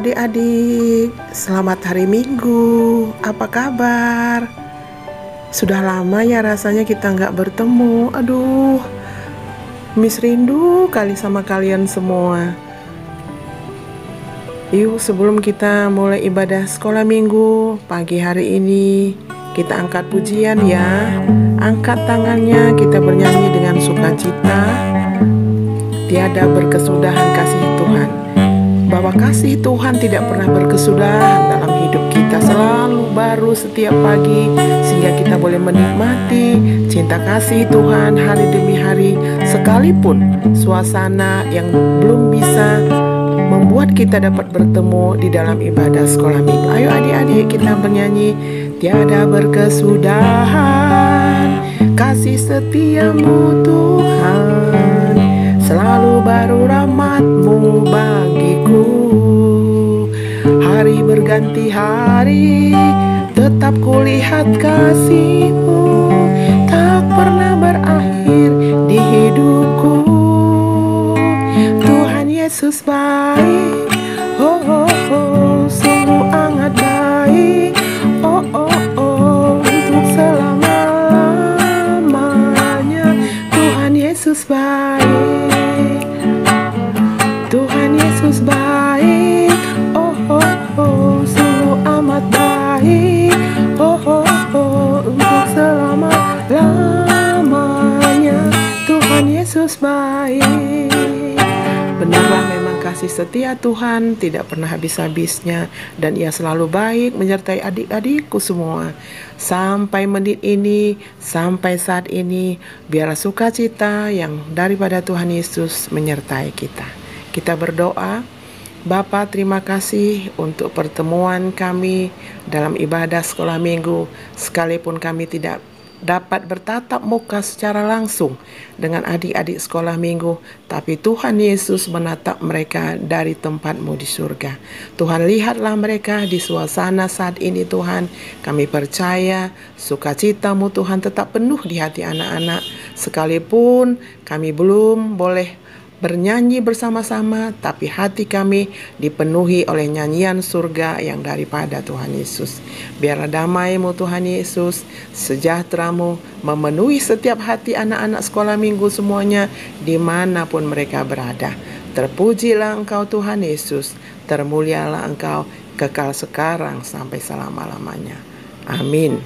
adik-adik, selamat hari Minggu. Apa kabar? Sudah lama ya rasanya kita nggak bertemu. Aduh, Miss rindu kali sama kalian semua. Yuk, sebelum kita mulai ibadah sekolah minggu pagi hari ini, kita angkat pujian ya. Angkat tangannya, kita bernyanyi dengan sukacita. Tiada berkesudahan kasih Tuhan. Bahwa kasih Tuhan tidak pernah berkesudahan dalam hidup kita, selalu baru setiap pagi, sehingga kita boleh menikmati cinta kasih Tuhan hari demi hari, sekalipun suasana yang belum bisa membuat kita dapat bertemu di dalam ibadah sekolah minggu. Ayo adik-adik, kita bernyanyi. Tiada berkesudahan kasih setiamu Tuhan, selalu baru rahmat-Mu bagiku. Hari berganti hari, tetap kulihat kasih-Mu, tak pernah berakhir di hidupku. Tuhan Yesus baik, oh oh oh, sungguh amat baik, oh oh oh, untuk selama-lamanya. Tuhan Yesus baik, Tuhan Yesus baik, oh oh oh, sungguh amat baik, oh oh oh, untuk selama-lamanya. Tuhan Yesus baik. Benarlah memang kasih setia Tuhan tidak pernah habis-habisnya, dan Ia selalu baik menyertai adik-adikku semua. Sampai menit ini, sampai saat ini, biarlah sukacita yang daripada Tuhan Yesus menyertai kita. Kita berdoa. Bapa, terima kasih untuk pertemuan kami dalam ibadah sekolah minggu. Sekalipun kami tidak dapat bertatap muka secara langsung dengan adik-adik sekolah minggu, tapi Tuhan Yesus menatap mereka dari tempat-Mu di surga. Tuhan, lihatlah mereka di suasana saat ini Tuhan. Kami percaya sukacita-Mu Tuhan tetap penuh di hati anak-anak, sekalipun kami belum boleh bernyanyi bersama-sama, tapi hati kami dipenuhi oleh nyanyian surga yang daripada Tuhan Yesus. Biarlah damai-Mu Tuhan Yesus, sejahtera-Mu memenuhi setiap hati anak-anak sekolah minggu semuanya, dimanapun mereka berada. Terpujilah Engkau Tuhan Yesus, termulialah Engkau kekal sekarang sampai selama-lamanya. Amin.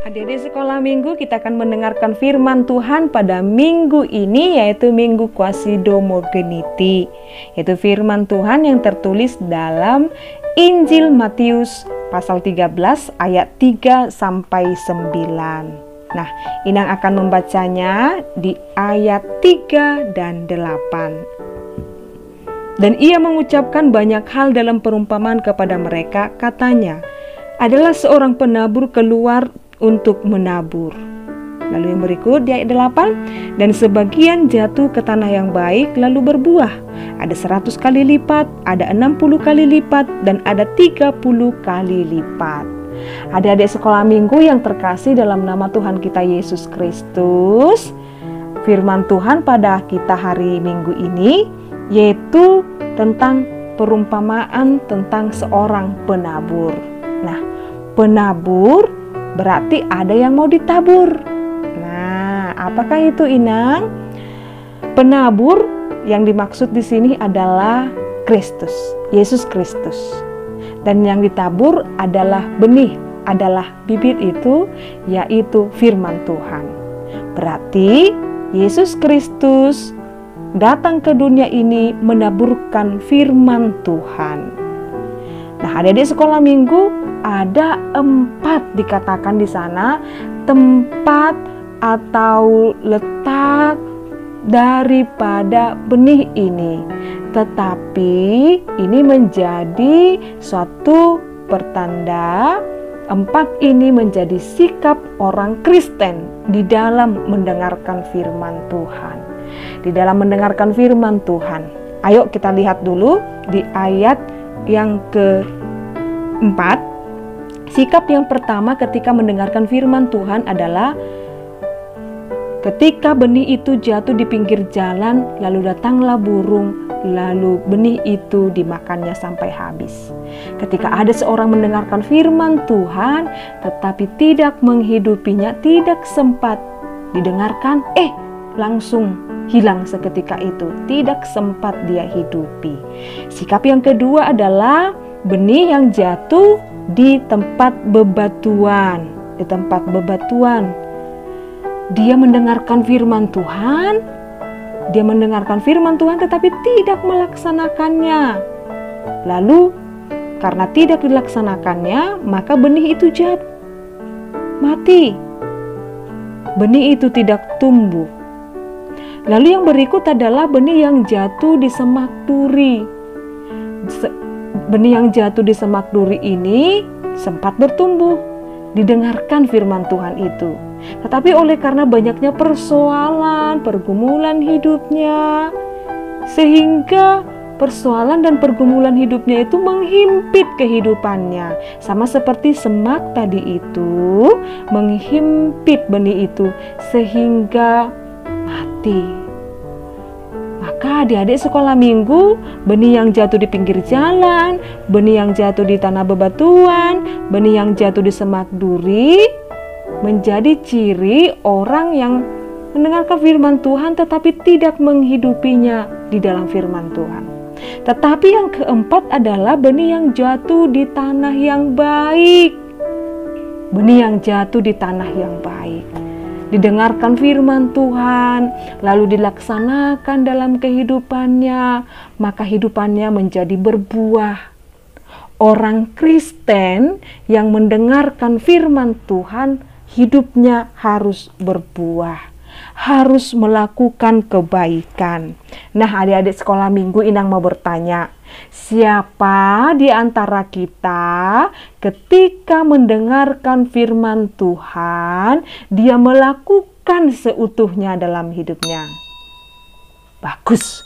Adik-adik sekolah minggu, kita akan mendengarkan firman Tuhan pada minggu ini, yaitu Minggu Quasi-Domo-Geniti, yaitu firman Tuhan yang tertulis dalam Injil Matius pasal 13 ayat 3 sampai 9. Nah, Inang akan membacanya di ayat 3 dan 8. Dan ia mengucapkan banyak hal dalam perumpamaan kepada mereka, katanya, adalah seorang penabur keluar untuk menabur. Lalu yang berikut di ayat 8, dan sebagian jatuh ke tanah yang baik lalu berbuah, ada 100 kali lipat, ada 60 kali lipat, dan ada 30 kali lipat. Adik-adik sekolah minggu yang terkasih dalam nama Tuhan kita Yesus Kristus, firman Tuhan pada kita hari Minggu ini yaitu tentang perumpamaan tentang seorang penabur. Nah, penabur berarti ada yang mau ditabur. Nah, apakah itu Inang? Penabur yang dimaksud di sini adalah Kristus, Yesus Kristus. Dan yang ditabur adalah benih, adalah bibit itu, yaitu firman Tuhan. Berarti Yesus Kristus datang ke dunia ini menaburkan firman Tuhan. Nah, adik-adik sekolah minggu, ada 4 dikatakan di sana tempat atau letak daripada benih ini. Tetapi ini menjadi suatu pertanda, 4 ini menjadi sikap orang Kristen di dalam mendengarkan firman Tuhan. Di dalam mendengarkan firman Tuhan. Ayo kita lihat dulu di ayat yang ke-4. Sikap yang pertama ketika mendengarkan firman Tuhan adalah ketika benih itu jatuh di pinggir jalan, lalu datanglah burung, lalu benih itu dimakannya sampai habis. Ketika ada seorang mendengarkan firman Tuhan, tetapi tidak menghidupinya, tidak sempat didengarkan, langsung hilang seketika itu, tidak sempat dia hidupi. Sikap yang kedua adalah benih yang jatuh di tempat bebatuan. Di tempat bebatuan, dia mendengarkan firman Tuhan, tetapi tidak melaksanakannya. Lalu karena tidak dilaksanakannya, maka benih itu mati. Benih itu tidak tumbuh. Lalu yang berikut adalah benih yang jatuh di semak duri. Benih yang jatuh di semak duri ini sempat bertumbuh, didengarkan firman Tuhan itu. Tetapi oleh karena banyaknya persoalan, pergumulan hidupnya, sehingga persoalan dan pergumulan hidupnya itu menghimpit kehidupannya. Sama seperti semak tadi itu, menghimpit benih itu sehingga mati. Maka adik-adik sekolah minggu, benih yang jatuh di pinggir jalan, benih yang jatuh di tanah bebatuan, benih yang jatuh di semak duri, menjadi ciri orang yang mendengarkan firman Tuhan tetapi tidak menghidupinya di dalam firman Tuhan. Tetapi yang keempat adalah benih yang jatuh di tanah yang baik. Benih yang jatuh di tanah yang baik, didengarkan firman Tuhan, lalu dilaksanakan dalam kehidupannya, maka hidupannya menjadi berbuah. Orang Kristen yang mendengarkan firman Tuhan, hidupnya harus berbuah, harus melakukan kebaikan. Nah, adik-adik sekolah minggu, Inang mau bertanya, siapa di antara kita ketika mendengarkan firman Tuhan, dia melakukan seutuhnya dalam hidupnya? Bagus.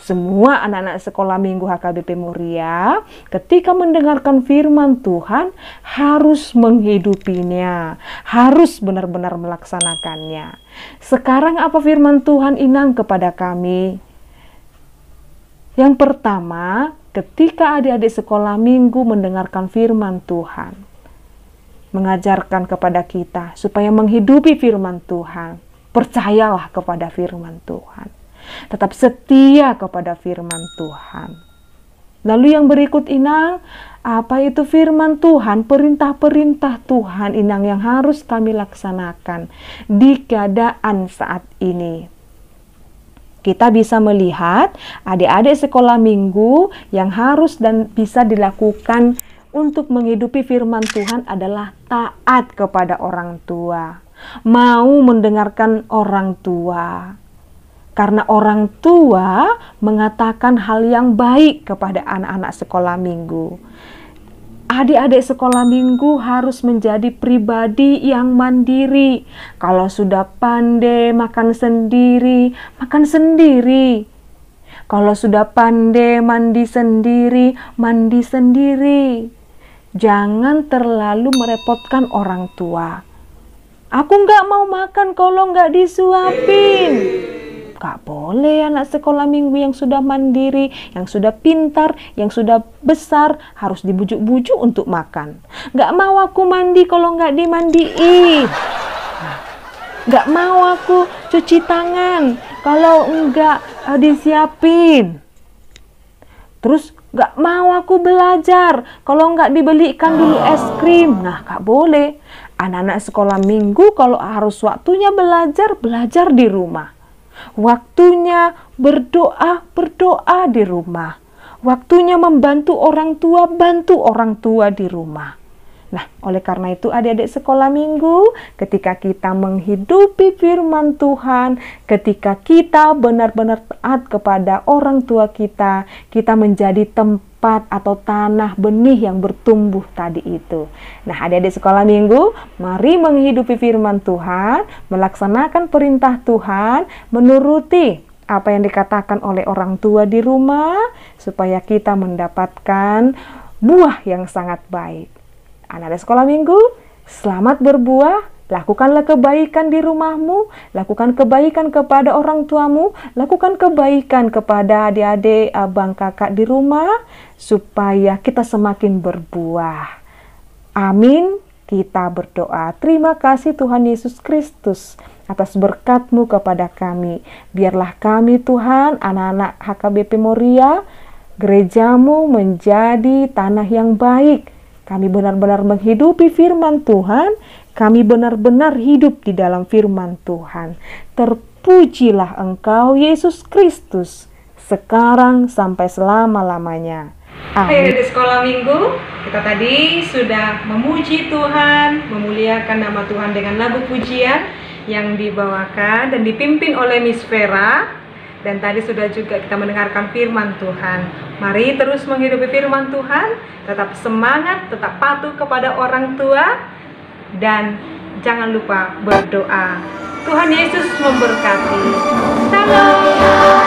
Semua anak-anak sekolah minggu HKBP Muria ketika mendengarkan firman Tuhan harus menghidupinya, harus benar-benar melaksanakannya. Sekarang apa firman Tuhan Inang kepada kami? Yang pertama, ketika adik-adik sekolah minggu mendengarkan firman Tuhan, mengajarkan kepada kita supaya menghidupi firman Tuhan, percayalah kepada firman Tuhan. Tetap setia kepada firman Tuhan. Lalu yang berikut Inang, apa itu firman Tuhan? Perintah-perintah Tuhan Inang yang harus kami laksanakan di keadaan saat ini. Kita bisa melihat adik-adik sekolah minggu yang harus dan bisa dilakukan untuk menghidupi firman Tuhan adalah taat kepada orang tua. Mau mendengarkan orang tua. Karena orang tua mengatakan hal yang baik kepada anak-anak sekolah minggu. Adik-adik sekolah minggu harus menjadi pribadi yang mandiri. Kalau sudah pandai makan sendiri, makan sendiri. Kalau sudah pandai mandi sendiri, mandi sendiri. Jangan terlalu merepotkan orang tua. Aku nggak mau makan kalau nggak disuapin. Gak boleh anak sekolah minggu yang sudah mandiri, yang sudah pintar, yang sudah besar, harus dibujuk-bujuk untuk makan. Gak mau aku mandi kalau gak dimandiin. Gak mau aku cuci tangan kalau enggak disiapin. Terus gak mau aku belajar kalau enggak dibelikan dulu es krim. Nah, gak boleh. Anak-anak sekolah minggu kalau harus waktunya belajar, belajar di rumah. Waktunya berdoa, berdoa di rumah. Waktunya membantu orang tua, bantu orang tua di rumah. Nah, oleh karena itu adik-adik sekolah minggu, ketika kita menghidupi firman Tuhan, ketika kita benar-benar taat kepada orang tua kita, kita menjadi tempat atau tanah benih yang bertumbuh tadi itu. Nah, adik-adik sekolah minggu, mari menghidupi firman Tuhan, melaksanakan perintah Tuhan, menuruti apa yang dikatakan oleh orang tua di rumah, supaya kita mendapatkan buah yang sangat baik. Anak-anak sekolah minggu, selamat berbuah, Lakukanlah kebaikan di rumahmu, lakukan kebaikan kepada orang tuamu, lakukan kebaikan kepada adik-adik, abang, kakak di rumah, supaya kita semakin berbuah. Amin. Kita berdoa. Terima kasih Tuhan Yesus Kristus atas berkat-Mu kepada kami. Biarlah kami Tuhan, anak-anak HKBP Moria, gereja-Mu menjadi tanah yang baik. Kami benar-benar menghidupi firman Tuhan. Kami benar-benar hidup di dalam firman Tuhan. Terpujilah Engkau Yesus Kristus, sekarang sampai selama-lamanya. Amin. Di sekolah minggu, kita tadi sudah memuji Tuhan, memuliakan nama Tuhan dengan lagu pujian yang dibawakan dan dipimpin oleh Miss Vera. Dan tadi sudah juga kita mendengarkan firman Tuhan. Mari terus menghidupi firman Tuhan, tetap semangat, tetap patuh kepada orang tua, dan jangan lupa berdoa. Tuhan Yesus memberkati. Salam.